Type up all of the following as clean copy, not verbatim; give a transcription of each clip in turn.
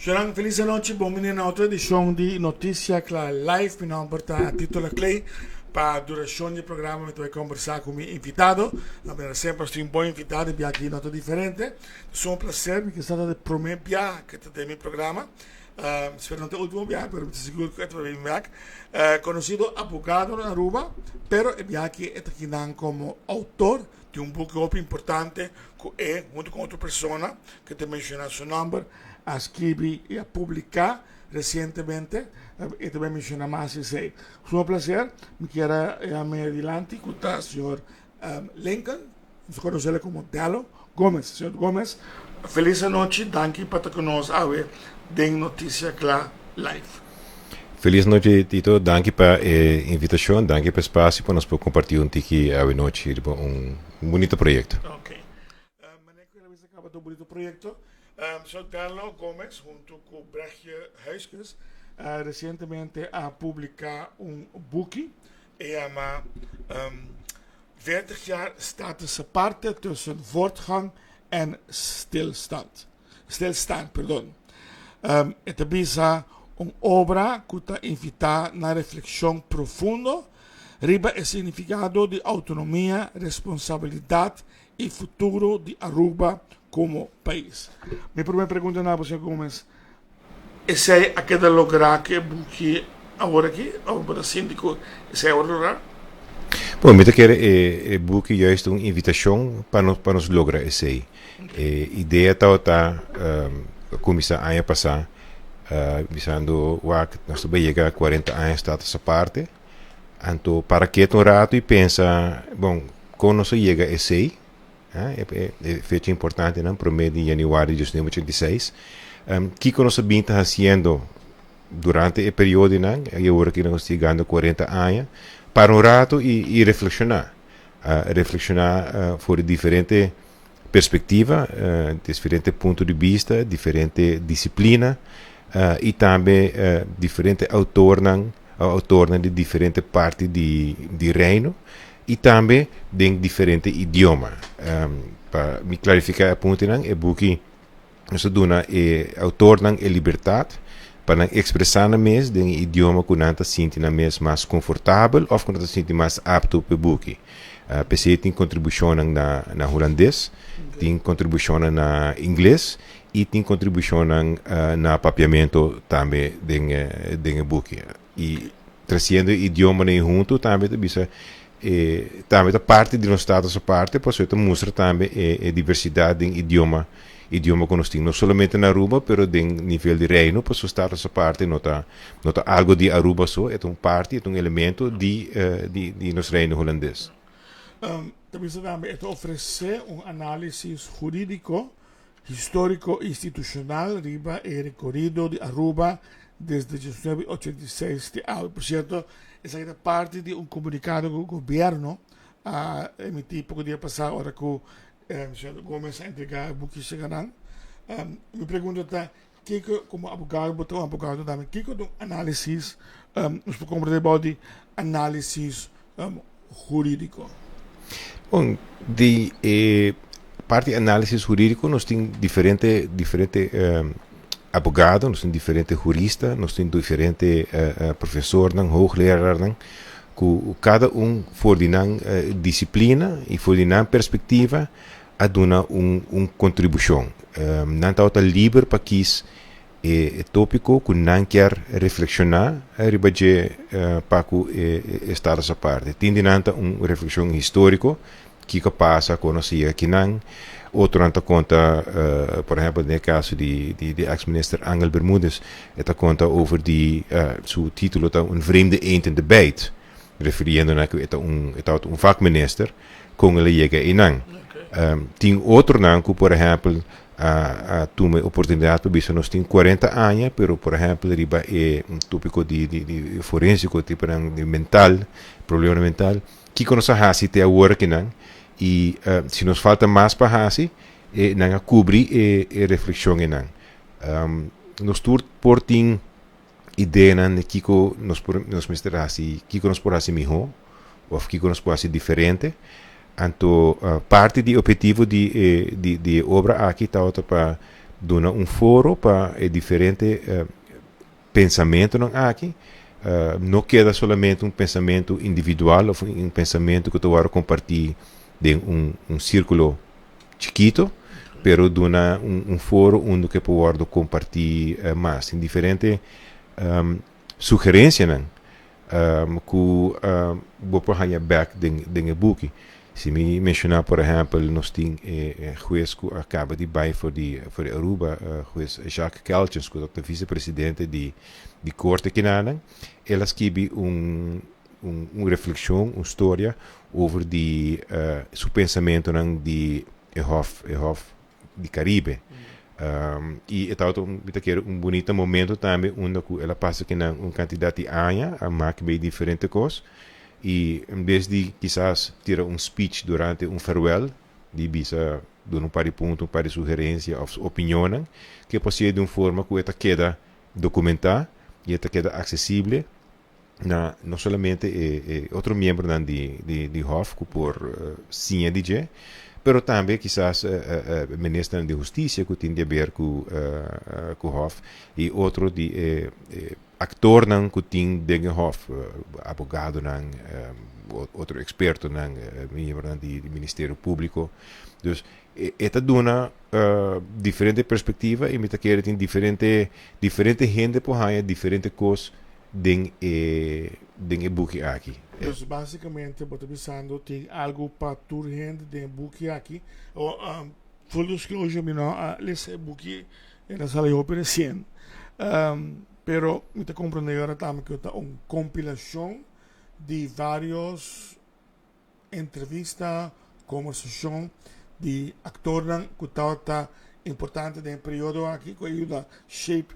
Serang feliz noite, bom menino na outra edição de Notícia Clara Live. Meu nome é Título Clay. Para a duração do programa, eu vou conversar com o meu invitado. Sempre estou um bom invitado e aqui não diferente. É um prazer, que está no primeiro dia que tem meu programa. Espero não ter o último dia, mas estou seguro que vai vir. Conhecido advogado na Aruba, pero aqui está aqui como autor de um book muito importante que junto com outra pessoa que te menciona seu nome, a escrever e a publicar recentemente e também menciona mais isso aí. É um prazer, me quero me adiante com o senhor Lincoln, nos conhecemos como Dalo Gomes. Senhor Gomes, feliz noite, danke por estar conosco hoje em Notícia Clara Live. Feliz noite, Tito. Danke pela invitação, danke pelo espaço para nós compartilhar aqui a noite bonito projeto. Ok. Maneco, ele acaba de um bonito projeto. Sou Dalo Gomes, junto com Brechtje Huiskes, recentemente a publicar boek. Chama 40 jaar status aparte tussen voortgang en stilstand. Stilstand, perdão. Esta visa obra que está invitada na reflexão profunda riba o significado de autonomia, responsabilidade e futuro de Aruba como país. Minha primeira pergunta é, Sr. Gomes, esse é aquele lugar que buque agora aqui, para o síndico, esse é o lugar? Bom, eu quero buque juist uma invitação para nós lograr isso aí. A ideia está começar a ano passado, visando que nós vamos chegar a 40 anos status à parte. Então, para que um rato e pensa, bom, quando nós chega a isso aí, é feita importante, não? Promedio de januário de 2086. Que nós estamos fazendo durante o período, não? Agora que nós estamos chegando a 40 anos, para um rato e reflexionar. Reflexionar por diferentes perspectivas, diferentes pontos de vista, diferentes disciplinas, e também diferentes autores de diferentes partes do reino, e também em diferentes idiomas. Para me clarificar a ponto, é porque nós damos autor a liberdade para expressar na mês em idioma que não se sente na mês mais confortável ou que não se sente mais apto para o book. PC tem contribuição na holandês, tem contribuição na inglês e tem contribuição na papiamento também em book. E trazendo idioma junto também bisa também a parte de nós status a parte, por isso mostra também a diversidade em idioma que nós temos, não somente na Aruba, mas em nível de reino, por isso status a parte nota algo de Aruba só, é parte, é elemento de nosso reino holandês. Também oferecer análise jurídico, histórico e institucional riba e recorrido de Aruba desde 1986 de hoy. Por cierto, essa é parte de comunicado que o governo emitiu pouco dia passado, agora que o Sr. Gomes a entregar o que chegará. Me pergunta, que como advogado também, que é análise, nos compreender de análise jurídico? Bom, de parte de análise jurídico, nós temos diferentes advogados, nós temos diferentes juristas, nós temos diferentes professores, hoogleraars, que cada voor die disciplina e voor die perspectiva a dar uma contribuição. Não está livre para que tópico que não quer reflexionar para que estar essa parte. Tem uma reflexão histórica que passa quando se chega aqui não. Outro não conta, por exemplo, no caso de ex-minister Angel Bermúdez, está conta over seu título está vreemde eend in de bijt, referindo a que é vakminister com ele chega e não. Tem outro não que, por exemplo, tome oportunidade para ver nós temos 40 anos, pero por exemplo, riba é tópico de forensico, tipo de mental, problema mental, que nós fazemos até agora que não. E se nos falta mais para fazer, não cobrir a reflexão e não. Nós por ter ideia de que nós misturamos, que nós podemos fazer melhor, ou que nós podemos fazer diferente. Então, parte do objetivo de obra aqui está para dona foro para diferente pensamento não aqui. Não queda somente pensamento individual ou pensamento que tu vai compartilhar de círculo chiquito, pero dona foro onde que pode compartilhar mais em diferente sugerência não que vou pôr back de book. Se me mencionar, por exemplo, nós temos juiz que acaba de baixar for Aruba, juiz Jacques Kelchens, que é o vice-presidente de corte que nada, ela escreve reflexão, uma história over seu pensamento de Hof de Caribe. E é bonito momento também onde ela passa que uma quantidade de anos a marcar bem diferente coisas. E em vez de quizás tirar speech durante farewell, de bisa dar par de pontos, par de sugerência ou opinião, que pode ser de uma forma que esta queda documentar e esta queda acessível não somente outro membro de Hof que por sim DJ, pero também quizás ministro de Justiça que tem a ver com Hof e outro de actor não que tem de Hof, advogado não, outro experto não, membro do Ministério Público. Dus esta dona diferente perspectiva e me tá querendo tem diferente gente por aí, diferente coisas den boek aqui. Dus basicamente, eu estou pensando, tem algo para toda gente de book aqui. Full disclosure, esse book era sala de ópera 100. Pero me está compreendendo agora também que é uma compilação de vários entrevistas, conversação de atores que está importante no período aqui, que ajuda shape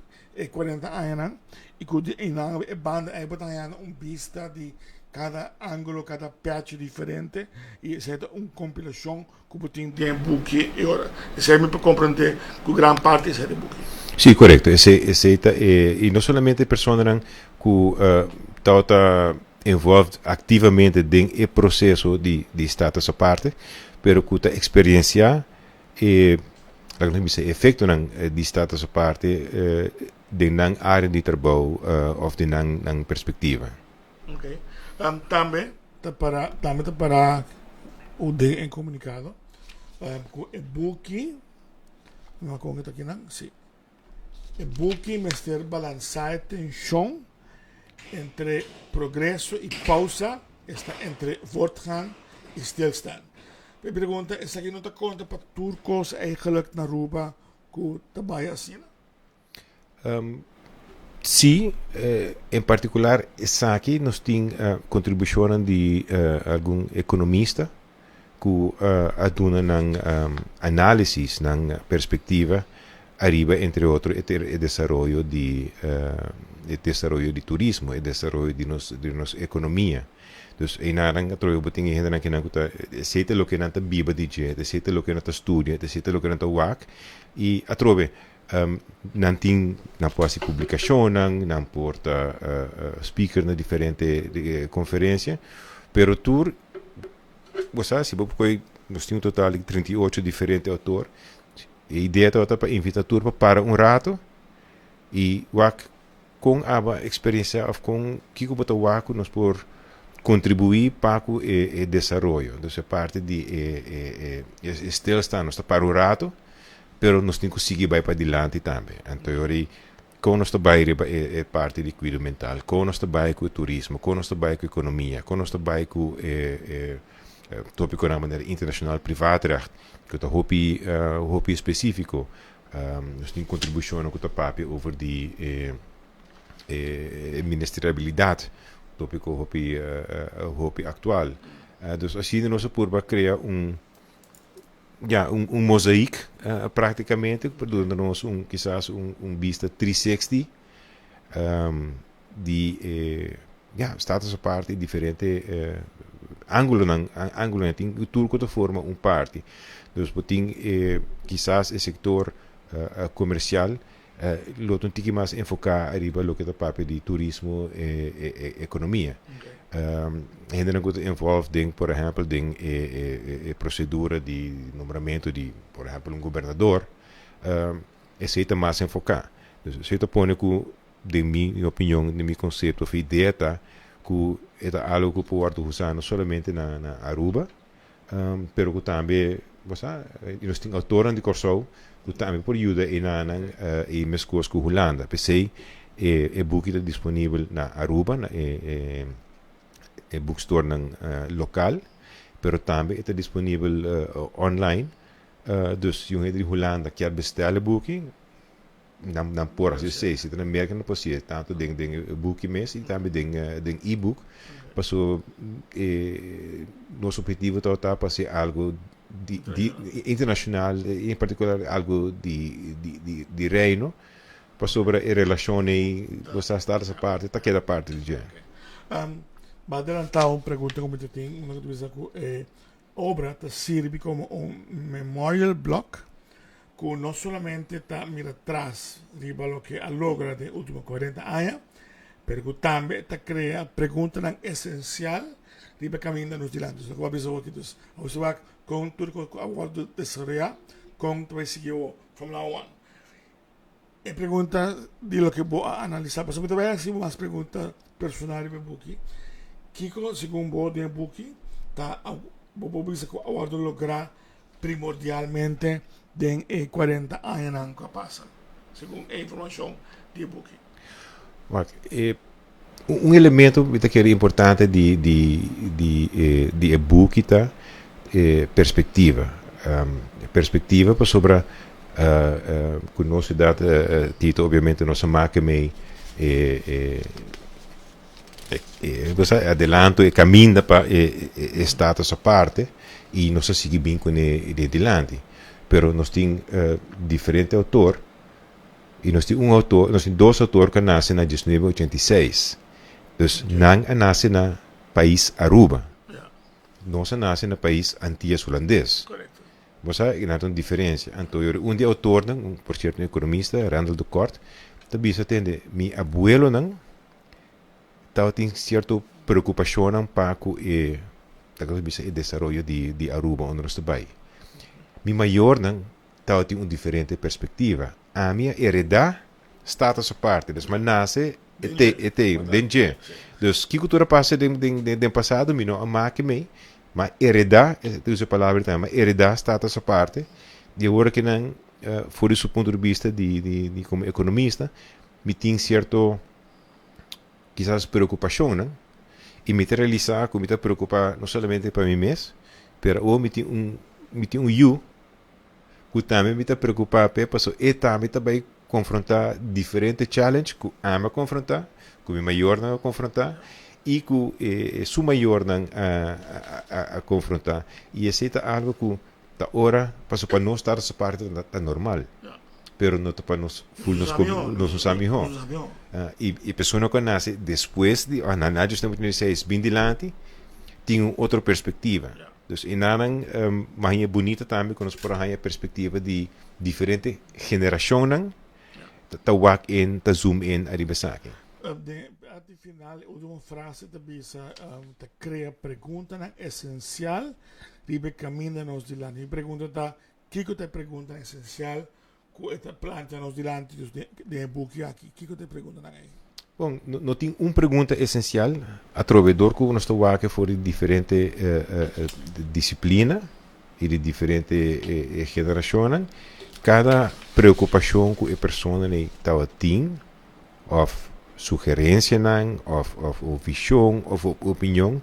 40 anos, e que na banda é botar vista de cada ângulo, cada patch diferente, e essa é uma compilação que tem de book, e ora, isso é para compreender que grande parte é de book. Sim, correto. E não somente pessoas que estão envolvidas ativamente no processo de status à parte, mas que estão experienciando efeito de status à parte na área de trabalho ou na perspectiva. Ok. Também para o de comunicado, o book, não é como está aqui, não? Sim. O book mestre balançar a tensão entre progresso e pausa, está entre voortgang e stilstand. A pergunta é se aqui não está conta para turcos eigenlijk na Aruba que trabalha assim? Sim, em particular, essa aqui nós temos contribuição de algum economista que aduna na análise, na perspectiva arriba, entre outros, o desenvolvimento de turismo, o desenvolvimento de nossa economia. Dus inarang atroyo buting ihenda na kinakuta sete lo que nanta biba DJ, sete lo que nanta studia, sete lo que nanta wak e atrobe nanting na poasi publicação, nan porta speaker na diferente conferência, pero tur você se porque nós temos um total de 38 diferentes autores. A ideia é para invitar a turma para rato e wak com a experiência ou com que bota wak nós por contribuir para o desenvolvimento. Então, é parte de stilstaan, nós está para o rato, mas nós temos que seguir para adiante também. Então, com nós trabalhamos é parte de cuidado mental, com nós trabalhamos com o turismo, com nós trabalhamos com a economia, com nós trabalhamos com o tópico na maneira internacional privaatrecht, que é um hobby específico. Nós temos contribuição com o papel over de ministerialidade, tópico hobby atual. Dus assim nós por criar mosaico praticamente, para nós quizás vista 360 de status à parte diferente ângulo tem tudo que forma parte. Dus tem quizás o setor comercial lo tem que mais enfocar arriba lo que é papel de turismo e economia. Ainda não envolve por exemplo procedura de nomeamento de por exemplo governador aceita mais enfocar. Dus aceita pone que de minha opinião, de meu conceito, a ideia tá que é algo que pode usar não somente na Aruba, pero que também, você, nós temos autores de Corsou que também pode ajudar em mesmas coisas que a Holanda. Pensei, é book disponível na Aruba, é bookstore local, pero também está disponível online. Dus je hebt in Holanda quer bestellen boeking, dan por as sei, se na América não pode tanto den book mês e também den e-book, passo nosso objetivo tá para ser algo de internacional, em particular algo de reino, para sobre a relação você está essa parte, tá queda parte do dia. Va adelantar uma pergunta como eu tenho, uma coisa que obra serve como memorial block que não somente está mira atrás riba lo que ha logra de últimos 40 anos, pero que também está crea perguntas essencial riba caminho nos dilantes. So, que vai aqui dos, você vai com tudo que agora desarrollar com tu vai seguir o Fórmula 1. E pergunta de lo que vou analisar, mas também vai assim umas perguntas personais do book. Kiko, segundo o de book, tá vou dizer que agora lograr primordialmente den 40 anos que passa, segundo a informação do book. Elemento que é importante de e-book tá perspectiva. Perspectiva para sobre com nossa data Tito, obviamente nossa marca meio você adelanto e caminha para status a parte e nós seguimos bem com ele adiante. Pero nós temos diferente autor e nós temos dois autores que nascem na 1986. Dus não nasce na país Aruba. Nós nasce na país Antillas holandês. Correto. Você há uma diferença. Então, de autor, por certo, economista, Randall de Kort, também se atende, meu abuelo, tem certa preocupação para o desenvolvimento de Aruba, onde nós estamos. Meu maior, tem uma diferente perspectiva. A minha heredade está a parte, mas nasce dentro. Dus, que cultura passa do passado, me não ama que me, mas heredar, eu uso a palavra também, heredar está a essa parte, de agora que não, fora do ponto de vista de como economista, me tem certo, quizás preocupação, não? E me realizar, como me preocupar não somente para mim mesmo, mas me tem eu, que também me preocupar, e também vai confrontar diferentes challenges que ama confrontar, que o maior não confrontar e que o maior não a confrontar. E aceita algo que da hora para nós estar essa parte da normal, pero não para nós nos amigos. E pessoa que nasce depois de na 1996 bem dilante tem outra perspectiva. Dus in nalang mais bonita também quando nós por a perspectiva de diferentes gerações. Ta walk in, ta zoom in, arriba sa akin. At the final, uma frase também ta cria pergunta essencial, ribe caminha nos dilante. Pergunta ta, kiko te pergunta essencial, que esta planta nos dilante de book aqui. Kiko te pergunta na aí. Bom, não tem uma pergunta essencial, através que nós estamos aqui for de diferente disciplina e de diferente gerações. Cada preocupação que a pessoa tem, ou sugerência, ou visão, ou opinião,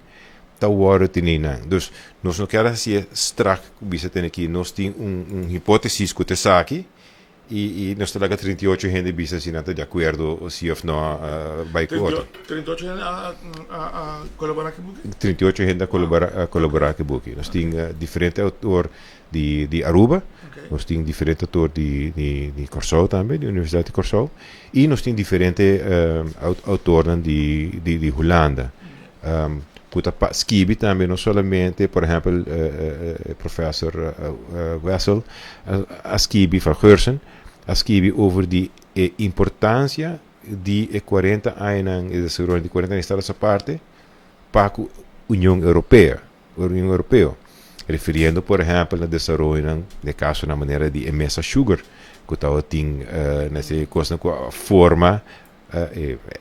está hora de ter. Dus, nós não queremos ser strak, bisa ter aqui, nós temos hipótese que está aqui, e nós temos 38 gente bisa se não está de acordo, se ou não vai com outro. 38 gente a colaborar com o book? 38 gente a colaborar com o book. Nós temos diferentes autores de Aruba, nós temos diferentes autores de Corsou também, da Universidade de Corsou, e nós temos diferentes autores de Holanda. Escrevi também, não somente, por exemplo, o professor Wessel, escrevi van Geursen, escrevi over a importância de 40 anos, de 40 anos essa parte, para a União Europeia, referindo, por exemplo, ao desenvolvimento, no caso, na maneira de emessa sugar, kutao ting nesse coisa com a forma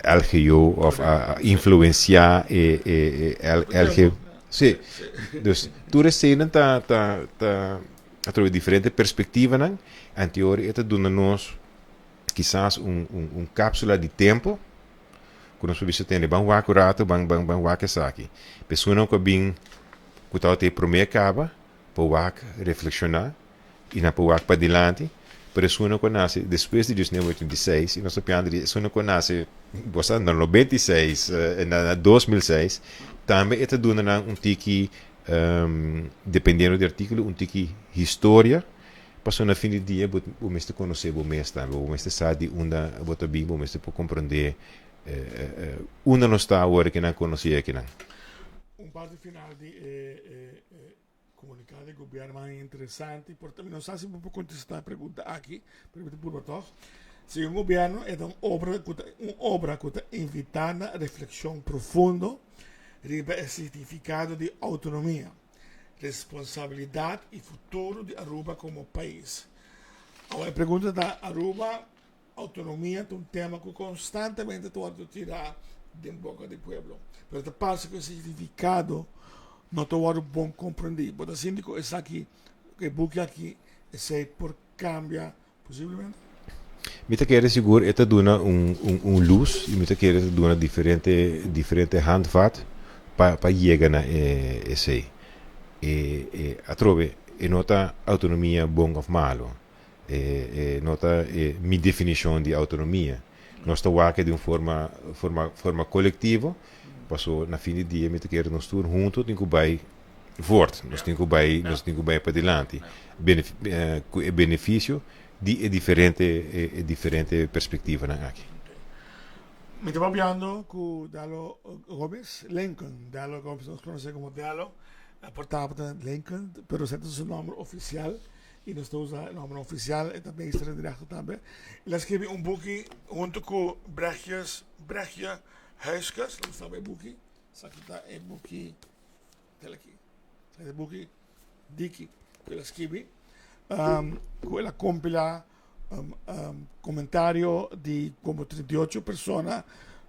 LGO of influenciar LG. Sim. Dus tu recebem tá através de diferentes perspectivas, né? Em teoria, está dando nós quizás cápsula de tempo quando nós podemos ter bem waco rato, bem waco saque. Pessoa não que bem que tal ter primeiro acaba, para waco reflexionar e na para waco para diante. Pessoa não conhece depois de 1986 e nós sabemos que pessoa não conhece você na 96 na 2006 também está dando tiki dependendo do artigo tiki história. Passou na fim do dia, o mestre conhecer o mestre, o mestre sabe onde bota bem, o mestre pode compreender onde não está agora que não conhecia aqui não. Parte final de comunicado de governo é interessante, porque não sei se vou contestar a pergunta aqui, pergunta por todos. Se o governo é uma obra que invita a reflexão profunda sobre o significado de autonomia, responsabilidade e futuro de Aruba como país. A pergunta da Aruba, autonomia é um tema que constantemente estou tirar de boca do povo. Mas parece que o significado não estou bom compreender. Mas assim, é aqui, que busca aqui, é por cambiar, possivelmente. Me quer seguro, é dona luz e me quer dona diferente handvat para chegar na esse. A trove é nota autonomia bom ou malo. Nota minha definição de autonomia. Nós estamos aqui de uma forma coletiva. Passou na fim do dia, me quer nós todos juntos, tem que vai voort, nós tem que vai para diante. Benefício de diferente perspectiva aqui. Me estava falando com Dalo Gomes, Lincoln. Dalo Gomes nós conhecemos como Dalo, portava Lincoln, mas esse é seu nome oficial. E nós estamos usando o nome oficial e também está direto também. Ele escreveu book junto com Brechtje Huiskas, não sabe o book, só que está em book, aqui, é book Dicky, que ele escreveu, com ele compila comentário de como 38 pessoas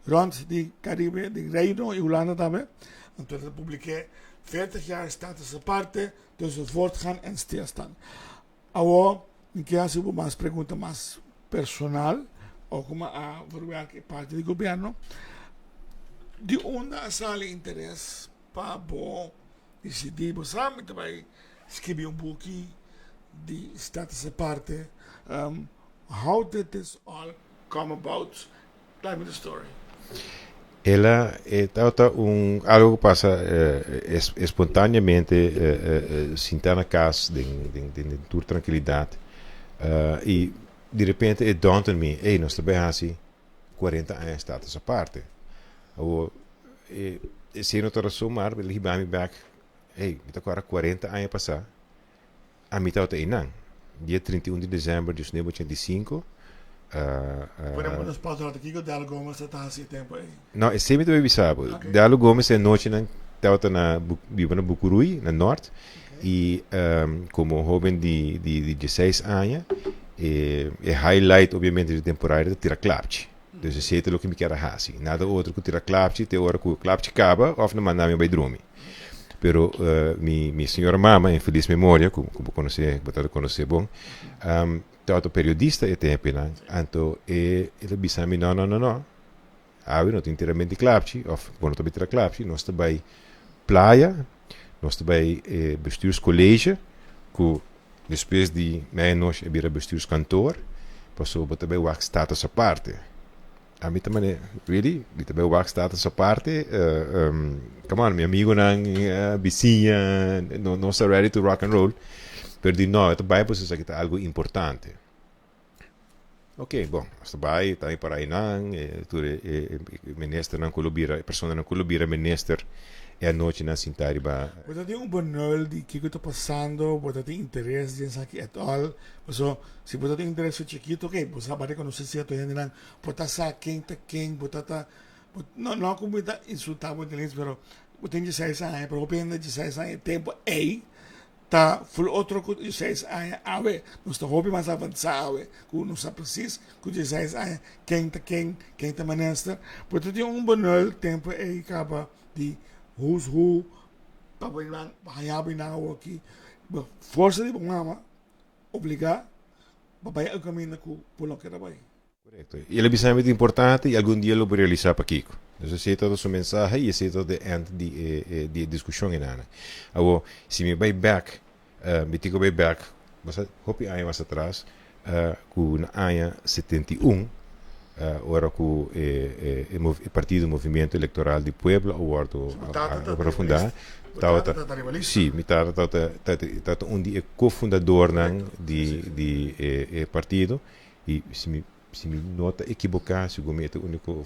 rond de Caribe, de Reino e Holanda também. Então ele publicou 40 jaar status aparte, tussen voortgaan en stilstaan. Agora, em que há mais pergunta mais personal, ou como a que parte do governo, de onde sai interesse para bom decidir, você vai escrever book de status aparte. How did this all come about? Tell me the story. Ela é algo que passa espontaneamente sentar na casa de tua tranquilidade e de repente é dawned on me, nós também assim 40 anos status aparte. Se não estou a somar, ele vai me back, me agora 40 anos passar, a mim está inang. Dia 31 de dezembro de 1985. Podemos pausar aqui que o Dalo Gomes está há tempo aí. Não, é sempre bem sabe. Dalo Gomes é noite estava na Bucurui, na norte, e como jovem de 16 anos, é highlight, obviamente, de temporada de tirar clapte. Então, esse é o que me quer fazer. Nada outro que tirar clapte, até a hora que o clapte acaba, ou não mandar me para dormir. Pero minha senhora mama, em feliz memória, como conhecer bom, todo periodista é tempo, né? Então, ele disse a mim, não. Não tem inteiramente clapte, ou quando também tirar clapte, nós também praia, nós também bestuurscolégio, que depois de meia-noite é vira bestuurskantoor, passou também o status à parte. A mim também, really, também o status à parte, come on, meu amigo não vizinha, não está ready to rock and roll, pero não, também precisa que é algo importante. Ok, bom, está aí para aí não, minister não colabira, pessoa não colabira, minister é a noite na cintari ba. Você tem bonul de que está passando, você tem interesse em aqui et al. Se você tem interesse chiquito, ok, você vai reconhecer se a tua gente não, você sabe quem, você tá, não como está insultando o inteligência, mas você tem 16 anos, mas depende de 16 anos, tempo aí, tá full outro que 16 anos ave nós tá hobby mais avançado que não sabe preciso que 16 anos quem tá minister porque tem bom tempo e acaba de who's who para banhar aqui força de mama obrigar para o caminho que por lo que era bem. Correcto. E ele é muito importante e algum dia lo vou realizar para Kiko. Então, esse é todo o seu mensagem e esse é todo de discussão em Ana. Agora, se me vai back, me tico vai back, mas hopi anos mais atrás, com na ano 71, ora com o Partido Movimento Eleitoral do Pueblo, o Ordo para fundar. Sim, me tata onde é cofundador de partido e se me nota equivocar, se o único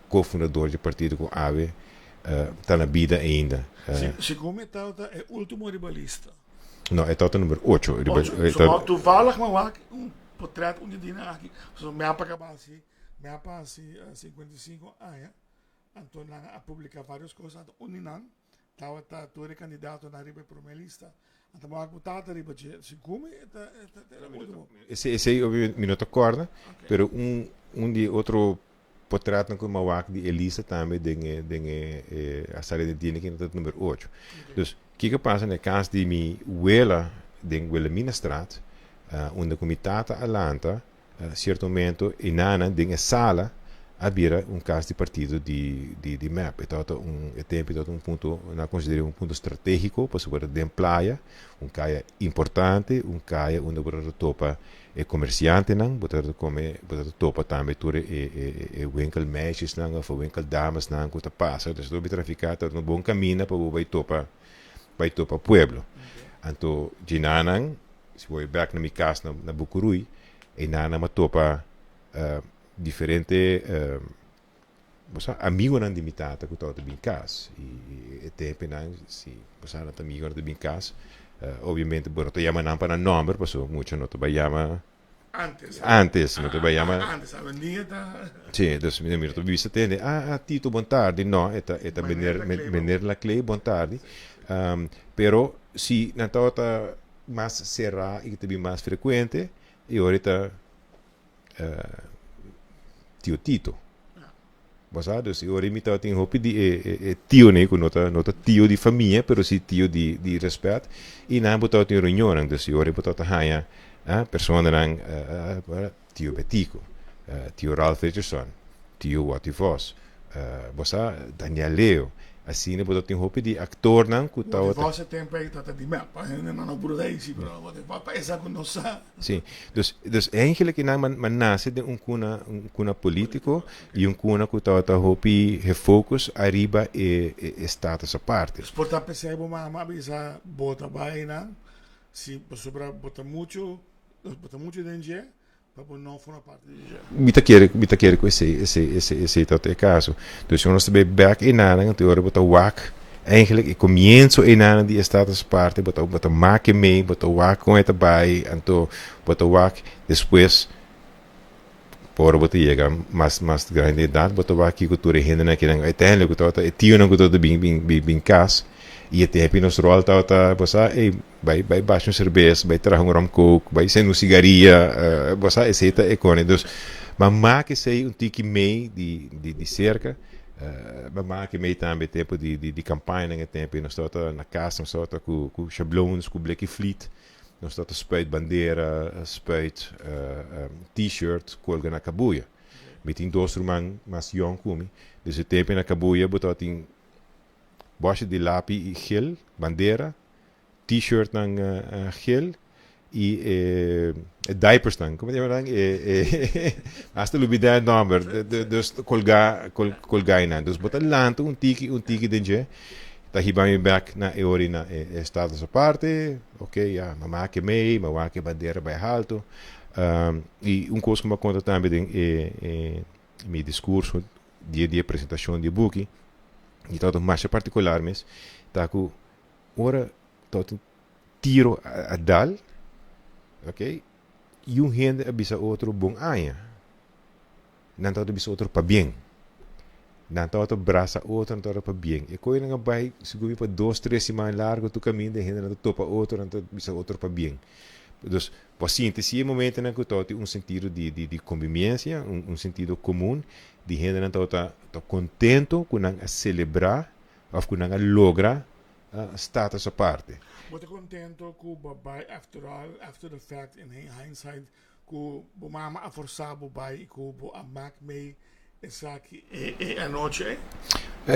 cofundador de partido com AVE está na vida ainda. Se come é o último ribalista. Não, é o número 8. Tu fala que portreto onde diz aqui, me apaga assim, 55 anos, então a publicar várias coisas, onde não tá tu é candidato na riba para uma lista. Então vou botar a riba se come esse é o minuto corda, pero de outro portreto com uma de Elisa também a sala de dinheiro que é o número 8. Então, o que passa no caso de minha abuela de Minestraat, onde a comitata Atlanta, certo momento, e nana de sala havia caso de partido de MAP. Então, tempo ponto, na considero ponto estratégico para sobre de praia, caia importante, caia onde você topa comerciante não, você topa também tudo winkel meisjes não, ou winkel dames não, que passa, então você traficar um bom caminho para vai topa pueblo. Então, de nana, se vou back na minha casa na Bucurui, e nana me topa diferente amigo não limitado que todo bem casa e tempo não se você não amigo não bem casa obviamente por te chama não para número passou muito não te vai chamar antes não te vai chamar antes a vendinha tá sim então me miro tu viste tende Tito bom tarde não eta vender la clay bom tarde pero se na tota mais será e também mais frequente e ahorita tio Tito. Basado se ora imita tem roupa de tio né, que nota tio de família, pero se tio de respeito e não botar tem reunião, então se ora botar hanha, pessoa não tio Betico, tio Ralph Richardson, tio Wativos, bosa Daniel Leo, assim né botar tem roupa de actor não, que tá outra. Você tem peito de mapa, não brudei se pero você essa com nossa. Sim, dus eigenlijk que não nasce de cuna político e cuna que tá roupa refocus arriba e status a parte. Exportar percebo uma bisa bota baina, se sobra bota muito danger. Para não for parte de mita quer com esse tal caso. Então se nós também back in nada, então ora botar wak eigenlijk ik comienzo in aan die status parte botar make mee botar wak com eta bai então botar wak depois por botar chega mais grande idade botar wak que tu rende na que uiteindelijk botar tio não botar bem cas e até aqui nos rol tá bosa vai baixo um cerveja vai trazer rum coke vai ser um cigaria bosa esse é icone dus mas que sei tique meio de cerca mas que meio também tempo de campanha no tempo nós estamos na casa nós estamos com chablons com black fleet nós estamos spuit bandeira spuit t-shirt colga na cabuia met in dois rumang mas jong kumi dus o tempo na cabuia botar tem boche de lápis e gel, bandeira, t-shirt ng gel e diapers nang, como dizer lang, hasta lubida number, dus colgai na, dus botan lanto tiki denje, tahiba mi back na eori na estado sa parte, okay, ja, mamake mee, mamake bandeira bij halto, e coisa que me conta também meu discurso, dia apresentação de book e todo mais particular mas tá com ora todo tiro a dal ok e gente avisa outro bom aia não todo avisa outro para bem não tá outro braço outro não tá para bem e coi não vai se gobi para 2, 3 semanas largo tu caminho de renda não topa outro não bisa outro para bem então assim esse momento não que tu um sentido de convivência sentido comum de renda não tá contento com não celebrar ou com não lograr status à parte. Você contento com o babai after the fact in hindsight com o mama a forçar o babai com o amak mei essa aqui a noite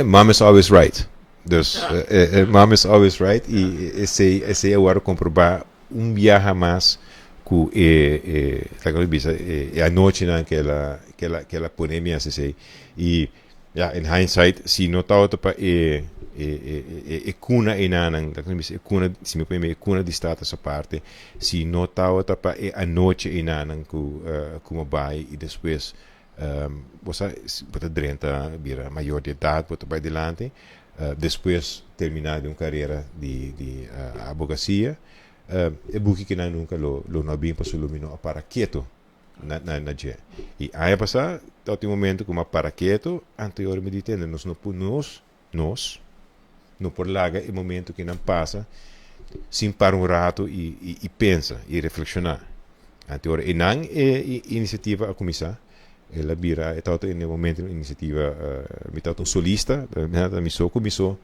Mom is always right. Dus mom is always right e esse agora comprovar viaje mais que a noite naquela pandemia se e in hindsight se notava para kuna inanang kuna se me põe kuna de status à parte se notava para a noite inanang como vai e depois você drenta vira maior de idade você vai adiante depois terminar de uma carreira de advocacia é buki que nunca lo não bem para lumino para quieto na dia e aí passar até o momento como para quieto anterior me ditendo nós não por larga o momento que não passa sem parar rato e pensa e reflexionar anterior e não iniciativa a começar ela vira é tanto no momento iniciativa me tanto solista me começou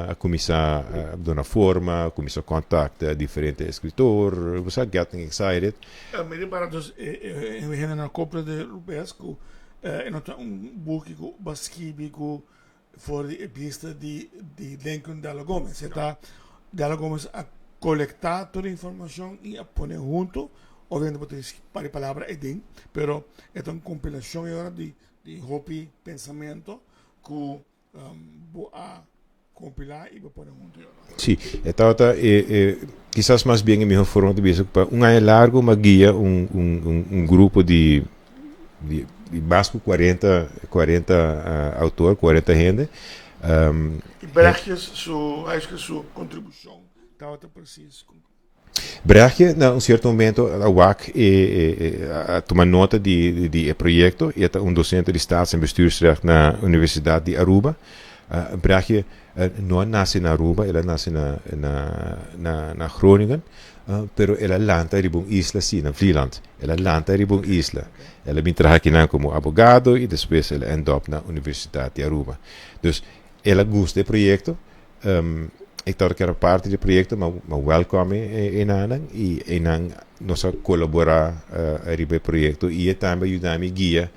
a começar a dar uma forma, começar a contactar diferentes escritores, você getting excited. Me repara dus we gaan naar kopelen de Rubesco en dat boek que basquibico voor de pista de Lincoln Dalla Gomes. Está Dalla Gomes a colectar toda a informação e a poner junto, obviamente botar para palavra e ding, pero é uma compilação agora de hopi pensamento que a compilar y poner junto. Sí, quizás más bien en mejor forma de ver un año largo me guía un grupo de más de 40 autores, 40 gente. Brechtje, acho que sua contribuição estava preciso. Brechtje, na certo momento, a UAC toma nota de projeto e é docente de Staats- en Bestuursrecht na Universidade de Aruba. Brechtje não nasce na Aruba, ela nasce na Groningen, pero ela lanta em uma isla, sim, na Vlieland. Ela lanta em uma isla. Ela vem trabalhar aqui como advogado e depois ela enda na Universidade de Aruba. Então, ela gosta do projeto. Ik dacht que era parte do projeto, mas welcome em Anang e Anang nós colaborar no projeto e também ajudar a guia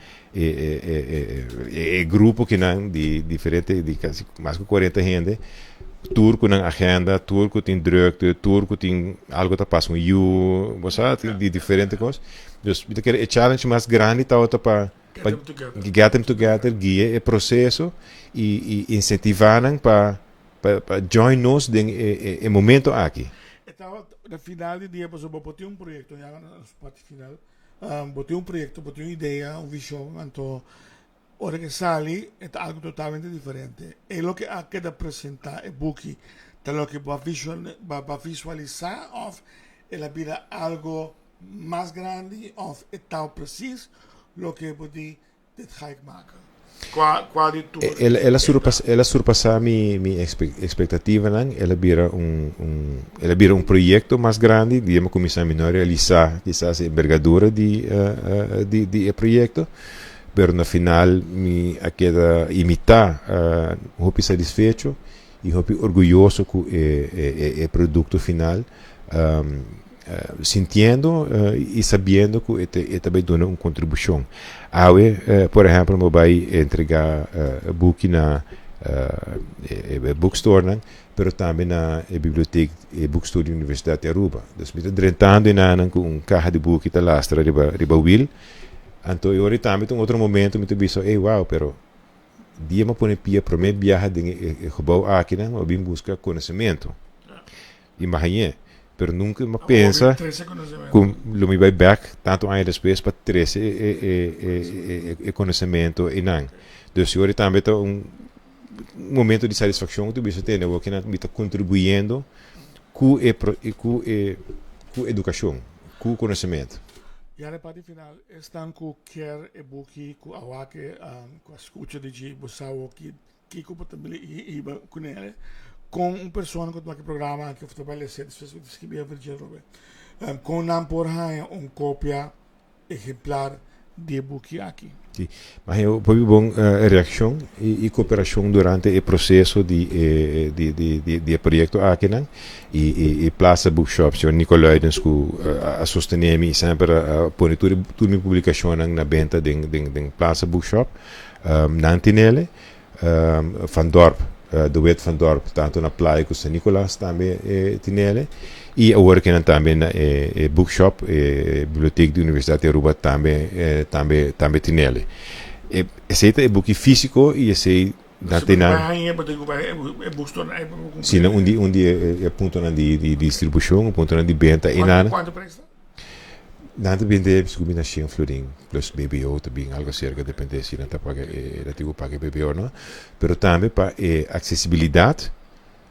grupo que não de diferente de mais de 40 gente tour com agenda, tour com tem drukte, tour com tem algo tá passando you, você de diferente coisas. Então, que é challenge mais grande tá para get them together, guia o processo e incentivar para join nos em momento aqui. Estava no final do dia, eu botei projeto, já na parte final, botei projeto, botei uma ideia, visão, então, hora que sale, é algo totalmente diferente. E o que há que apresentar é book, então o que vai visualizar, of, ela vira algo mais grande, of, é tal preciso, o que pode maken. Qua di tour. Ela surpassa minha expectativa, não? Ela vira um projeto mais grande, digamos, começar a realizar quizás a envergadura de projeto, pero no final me queda imitar hopi satisfecho e hopi orgulhoso com o produto final. Sentindo e sabendo que ele também dá uma contribuição. Por exemplo, eu vou entregar book na bookstore, mas também na biblioteca e bookstore da Universidade de Aruba. Então, eu estou com uma caixa de book que lastra riba Will. Então, eu também em outro momento me disse, wow, pero dia me põe pia para mim viajar de gebouw aqui, eu vim buscar conhecimento. Imagina. Pero nunca me pensa como lo me vai back tanto anos depois para trazer e conhecimento e não. Então, eu também estou momento de satisfação que você tem, eu que não está contribuindo com a educação, com o conhecimento. E a parte final, estão com quer e buki com a wake, com a escuta de Bosawo, que compatibilidade com ele, com uma pessoa que tem programa que trabalha cedo, se você escrever Virgil Robert, com não por uma cópia exemplar de buki aqui. Sim. Mas eu pode bom reação e cooperação durante o processo de projeto aqui não e plaza bookshops o Nicolai dens ku a sostenere sempre pone tudo minha publicação na venda de plaza bookshop nantinele Van Dorp de wet Van Dorp tanto na playa com San Nicolas também tinele e agora que também na bookshop biblioteca da Universidade de Aruba também tinele esse é book físico e esse sim, onde é ponto de distribuição, ponto de venda e nada. Quanto presta? Nada vende biscuit na Shin Flooding plus BBO também algo cerca depende se não tá paga relativo paga BBO não, pero também para acessibilidade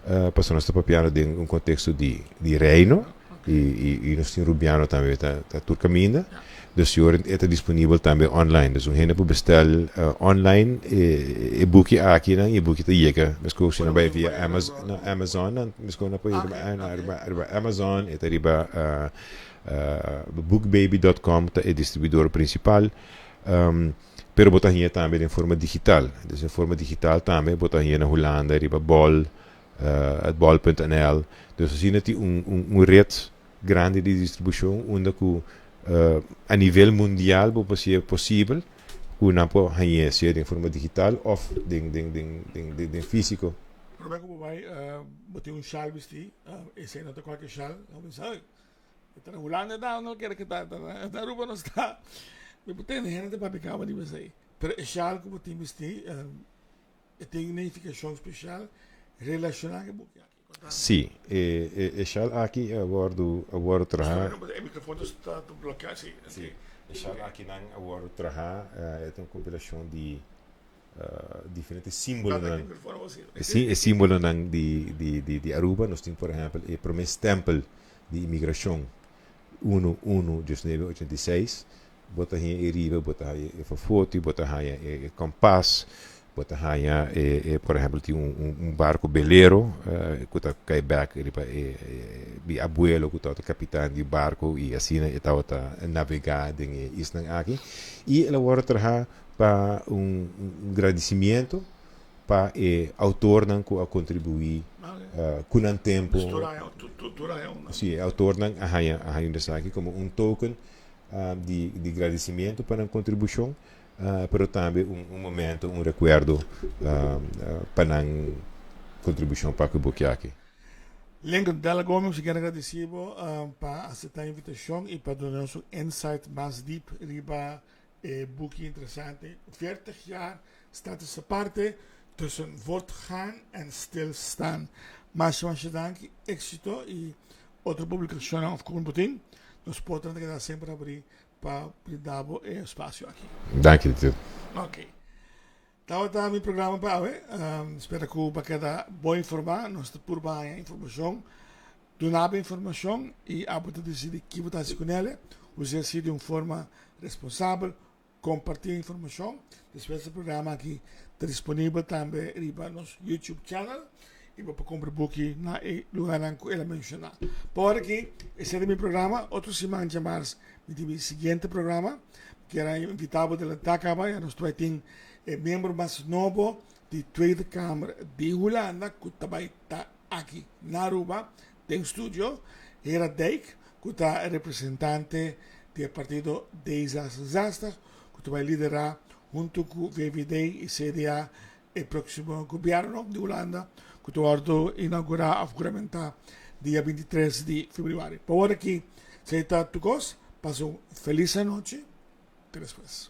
para nós está piano de um contexto de reino e nós temos rubiano também tá turcamina. Dus je está disponível também online. Dus we gaan bestellen online e-bookje aqui, né? E-bookje te chega. Mas que se não vai via Amazon, né? Mas que não pode ir Amazon, é riba bookbaby.com, é distribuidor principal. Pero botar hier também em forma digital. Dus em forma digital também botar hier na Holanda, riba bol, bol.nl. Dus we zien dat die rede grande de distribuição, onde que a nível mundial é possível que não pode ser de forma digital ou de físico. Por exemplo, vai botar chal vestir, esse não tem qualquer chal, não pensa, está na Holanda, não quero que está na Aruba não está, mas botar na gente para pegar uma divisão aí. Pero o chal que botar vestir tem identificação especial relacionada com o que Sim, e chal aqui agora trabalhar. O microfone está bloqueado, sim. Sim, e chal aqui não agora trabalhar é uma compilação de diferentes símbolos. Sim, é símbolo de Aruba. Nós temos, por exemplo, o primeiro stempel de imigração 1 de 1986. Bota aí riba, bota aí foto, bota aí compass. Bota hanya por exemplo tinha barco veleiro que tá cai back bi abuelo que tá o capitão do barco e assim estava navegar em isla aqui e ela agora traha para agradecimento para autor não que a contribuir com o tempo sim autor não a hanya aqui como token de agradecimento para a contribuição pero também momento, recuerdo para a contribuição para o book aqui. Lengo Della Gomes, eu quero agradecer para aceitar a invitação e para dar nosso insight mais deep riba boek interessante. 40 jaar staat essa parte tussen voortgaan en stilstaan. Mas dank, éxito e outra publicação of Comunbotin. Nós podemos quedar sempre abrir para dar espaço aqui. Dank je, Tito. Ok. Então, tá meu programa para hoje. Espero que você quede bem informado. Nós estamos por bem informação. Donar informação e a você decidir que você está com ela. Usar de uma forma responsável. Compartilhar informação. Depois, esse programa aqui está disponível também no nosso YouTube channel. E vou comprar book na lugar que ela mencionou. Por aqui, esse é o meu programa. Outra semana de março, o seguinte programa, que era invitado de Tacaba, e nós temos membro mais novo da Tweede Câmara de Holanda, que também está aqui na Aruba, tem estúdio, era Dijk, que está representante do partido D66, que também liderar junto com o VVD e CDA o próximo governo de Holanda, que tu inaugurar a juramentar dia 23 de fevereiro. Por aqui, se está tu gosto, passou feliz noite. Até depois.